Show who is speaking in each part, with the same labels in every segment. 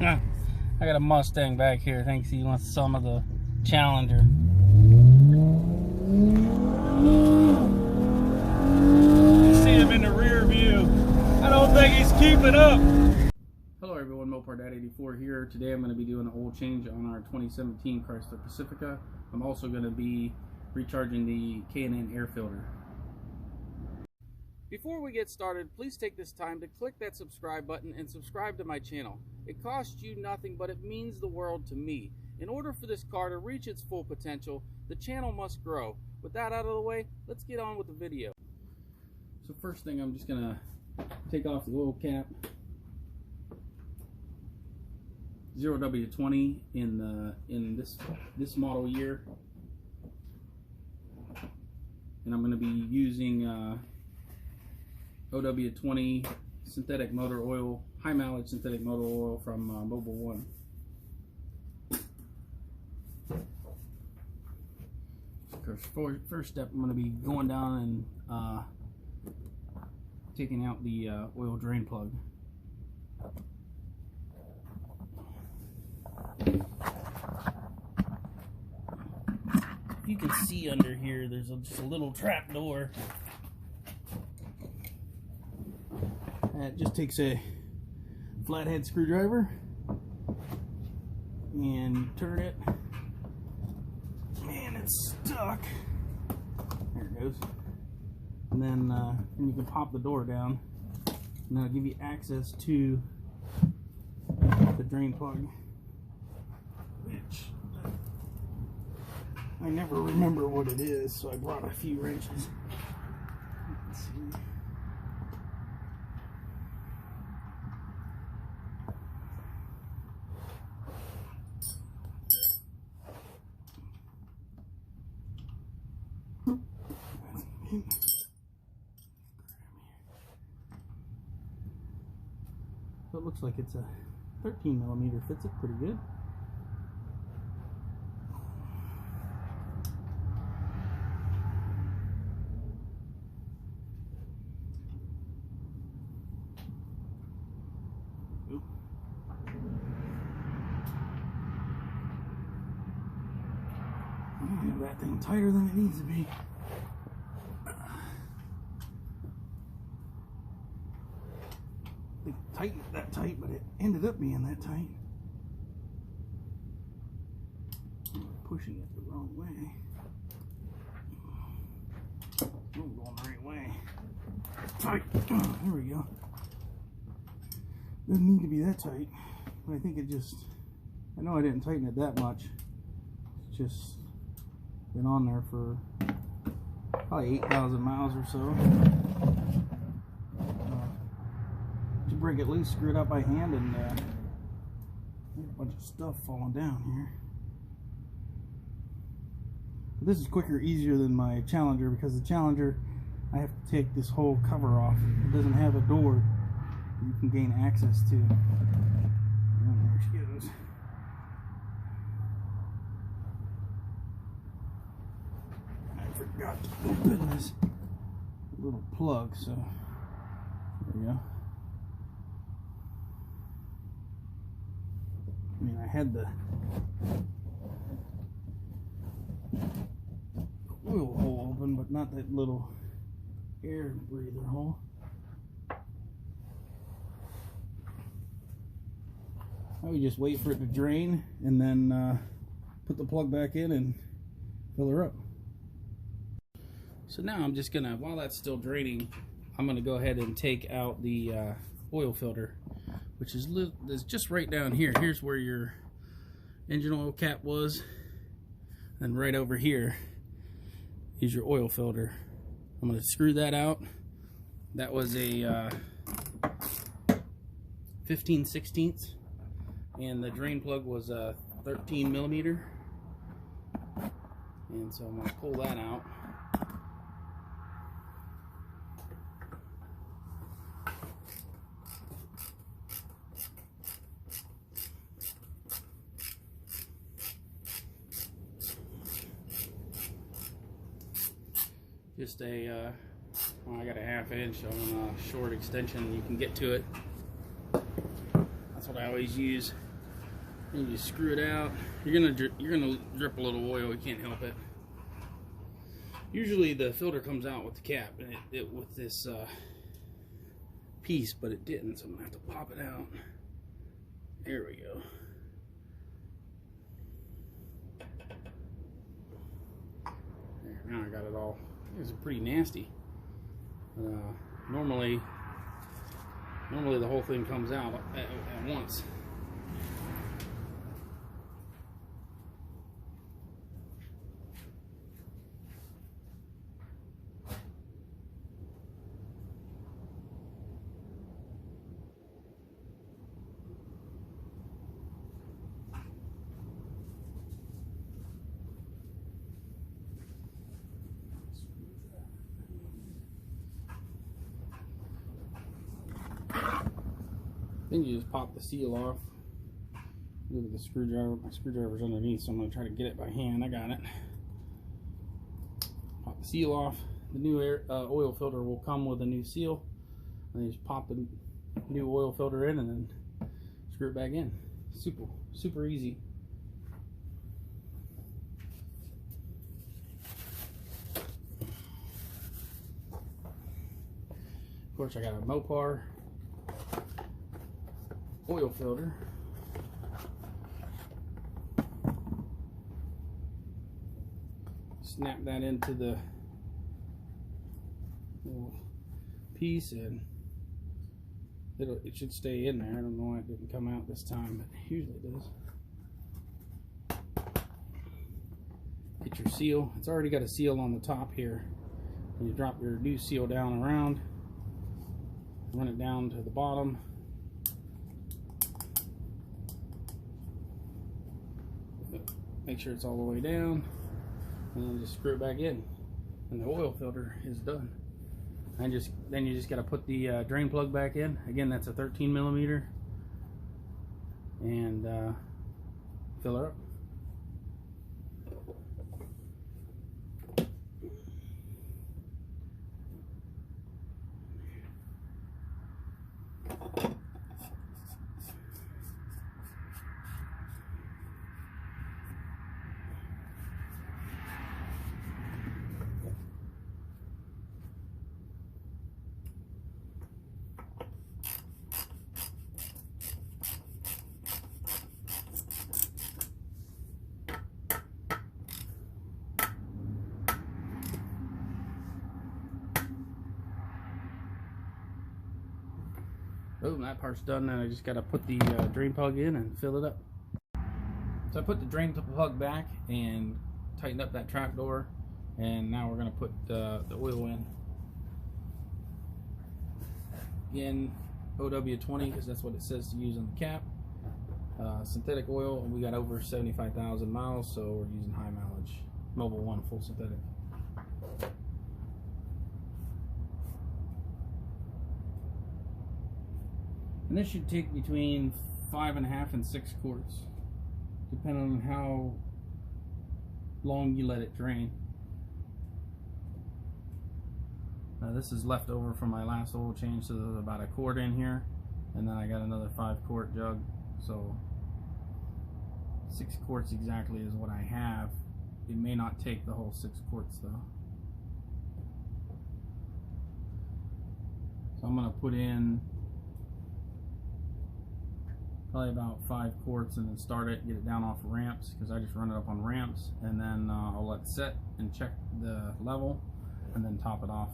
Speaker 1: I got a Mustang back here. Thinks he wants some of the Challenger. You see him in the rear view. I don't think he's keeping up. Hello everyone, Mopar Dad 84 here. Today I'm going to be doing an oil change on our 2017 Chrysler Pacifica. I'm also going to be recharging the K&N air filter. Before we get started, please take this time to click that subscribe button and subscribe to my channel. It costs you nothing, but it means the world to me. In order for this car to reach its full potential, the channel must grow. With that out of the way, let's get on with the video. So first thing, I'm just going to take off the oil cap. 0W20 in this model year. And I'm going to be using OW20 synthetic motor oil, high mileage synthetic motor oil from Mobile One. First step, I'm going to be going down and taking out the oil drain plug. You can see under here there's just a little trap door. It just takes a flathead screwdriver and turn it, and it's stuck. There it goes. And then you can pop the door down, and that'll give you access to the drain plug, which I never remember what it is, so I brought a few wrenches. Let's see. So it looks like it's a 13 millimeter, fits it pretty good. Have that thing tighter than it needs to be. They tightened it that tight, but it ended up being that tight. Pushing it the wrong way. I'm going the right way. Tight. There we go. Doesn't need to be that tight, but I think it just, I know I didn't tighten it that much. It's just been on there for probably 8,000 miles or so. To break it loose, screw it out by hand, and a bunch of stuff falling down here. But this is quicker, easier than my Challenger, because the Challenger, I have to take this whole cover off. It doesn't have a door you can gain access to. And there she goes. I forgot to open this little plug, so there we go. I mean, I had the oil hole open, but not that little air breather hole. Now we just wait for it to drain, and then put the plug back in and fill her up. So now I'm just gonna, while that's still draining, I'm gonna go ahead and take out the oil filter, which is just right down here. Here's where your engine oil cap was, and right over here is your oil filter. I'm gonna screw that out. That was a 15/16, and the drain plug was a 13 millimeter, and so I'm gonna pull that out. Just a, well, I got a 1/2 inch on a short extension. You can get to it. That's what I always use. And you screw it out. You're gonna drip a little oil. You can't help it. Usually the filter comes out with the cap and it with this piece, but it didn't, so I'm gonna have to pop it out. There we go. There, now I got it all. It's pretty nasty. Normally the whole thing comes out at once. Then you just pop the seal off. Look at the screwdriver. My screwdriver's underneath, so I'm going to try to get it by hand. I got it. Pop the seal off. The new oil filter will come with a new seal. And then you just pop the new oil filter in and then screw it back in. Super easy. Of course, I got a Mopar oil filter. Snap that into the little piece and it should stay in there. I don't know why it didn't come out this time, but usually it does. Get your seal. It's already got a seal on the top here. And you drop your new seal down around, run it down to the bottom. Make sure it's all the way down, and then just screw it back in, and the oil filter is done. And then you just got to put the drain plug back in. Again, that's a 13 millimeter, and fill it up. Boom, that part's done. Now I just got to put the drain plug in and fill it up. So I put the drain plug back and tightened up that trap door, and now we're going to put the oil in. Again, OW20, because that's what it says to use on the cap. Synthetic oil, we got over 75,000 miles, so we're using high mileage Mobil 1 full synthetic. And this should take between 5.5 and 6 quarts, depending on how long you let it drain. This is left over from my last oil change, so there's about a quart in here, and then I got another 5-quart jug, so 6 quarts exactly is what I have. It may not take the whole 6 quarts though. So I'm going to put in probably about 5 quarts and then start it, get it down off ramps, because I just run it up on ramps, and then I'll let it set and check the level and then top it off.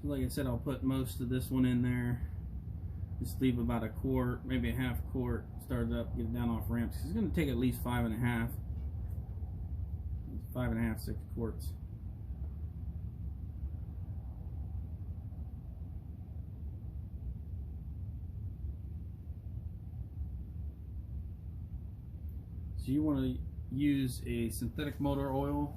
Speaker 1: So like I said, I'll put most of this one in there. Just leave about a quart, maybe a half quart, start it up, get it down off ramps. It's going to take at least 5.5, 6 quarts. So you want to use a synthetic motor oil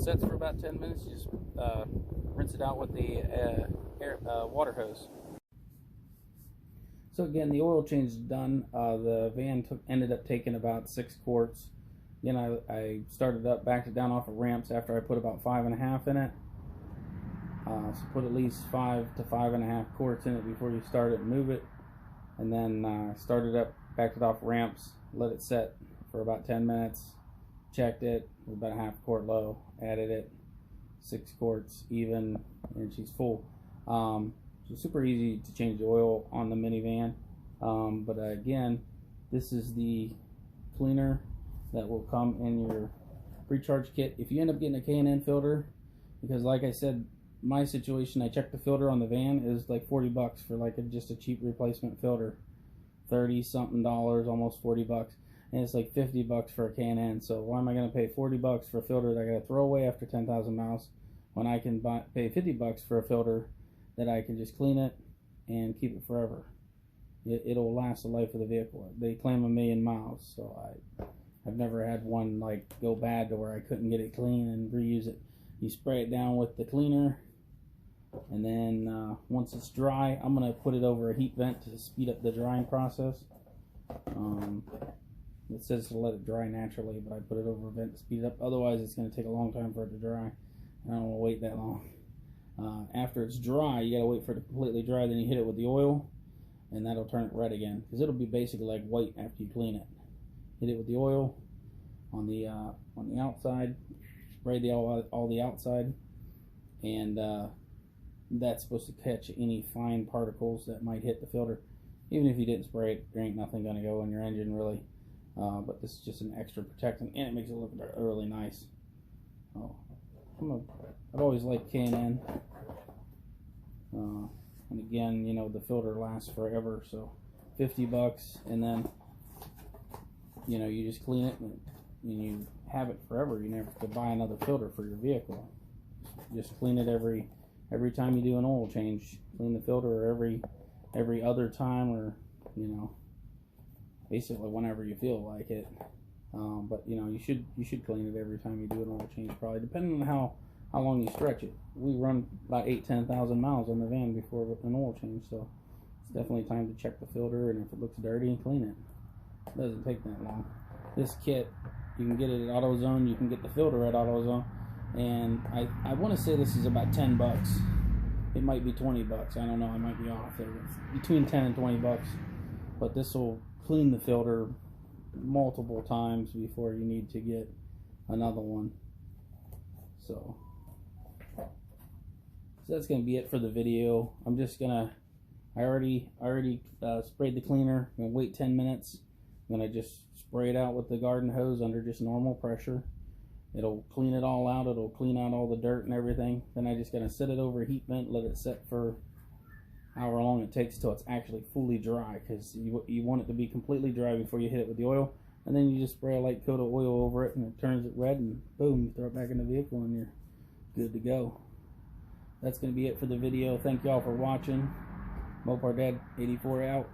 Speaker 1: it sets for about 10 minutes, you just rinse it out with the water hose. So again, the oil change is done. The van ended up taking about 6 quarts. Again, I started up, backed it down off of ramps after I put about 5.5 in it. So put at least 5 to 5.5 quarts in it before you start it and move it. And then started up, backed it off ramps, let it set for about 10 minutes, checked it, it was about a half quart low, added it, 6 quarts even, and she's full. So super easy to change the oil on the minivan. But again, this is the cleaner that will come in your pre-charge kit. If you end up getting a K&N filter, because like I said, my situation, I checked the filter on the van, is like 40 bucks for like just a cheap replacement filter. 30 something dollars, almost 40 bucks. And it's like 50 bucks for a K&N. So why am I going to pay 40 bucks for a filter that I got to throw away after 10,000 miles when I can pay 50 bucks for a filter that I can just clean it and keep it forever? It'll last the life of the vehicle. They claim 1,000,000 miles, so I've never had one like go bad to where I couldn't get it clean and reuse it. You spray it down with the cleaner, and then once it's dry, I'm going to put it over a heat vent to speed up the drying process. It says to let it dry naturally, but I put it over a vent to speed it up. Otherwise, it's going to take a long time for it to dry. I don't want to wait that long. After it's dry, you got to wait for it to completely dry. Then you hit it with the oil, and that'll turn it red again, because it'll be basically like white after you clean it. Hit it with the oil on the outside, spray all the outside, and that's supposed to catch any fine particles that might hit the filter. Even if you didn't spray it, there ain't nothing going to go in your engine really. But this is just an extra protectant, and it makes it look really nice. I've always liked K&N. And again, you know, the filter lasts forever, so 50 bucks, and then, you know, you just clean it and you have it forever. You never have to buy another filter for your vehicle. Just clean it every time you do an oil change. Clean the filter, or every other time, or, you know, basically whenever you feel like it. But you know, you should clean it every time you do an oil change, probably, depending on how long you stretch it. We run about 8,000-10,000 miles on the van before an oil change, so it's definitely time to check the filter, and if it looks dirty, clean it. It doesn't take that long. This kit, you can get it at AutoZone. You can get the filter at AutoZone, and I want to say this is about 10 bucks. It might be 20 bucks. I don't know. I might be off. It's between 10 and 20 bucks. But this will clean the filter multiple times before you need to get another one. So that's gonna be it for the video. I'm just gonna, I already sprayed the cleaner. I'm gonna wait 10 minutes. I'm gonna just spray it out with the garden hose under just normal pressure. It'll clean it all out. It'll clean out all the dirt and everything. Then I just gotta set it over a heat vent, let it set for however long it takes till it's actually fully dry, because you want it to be completely dry before you hit it with the oil. And then you just spray a light coat of oil over it, and it turns it red, and boom, you throw it back in the vehicle, and you're good to go. That's going to be it for the video. Thank y'all for watching. Mopar Dad 84 out.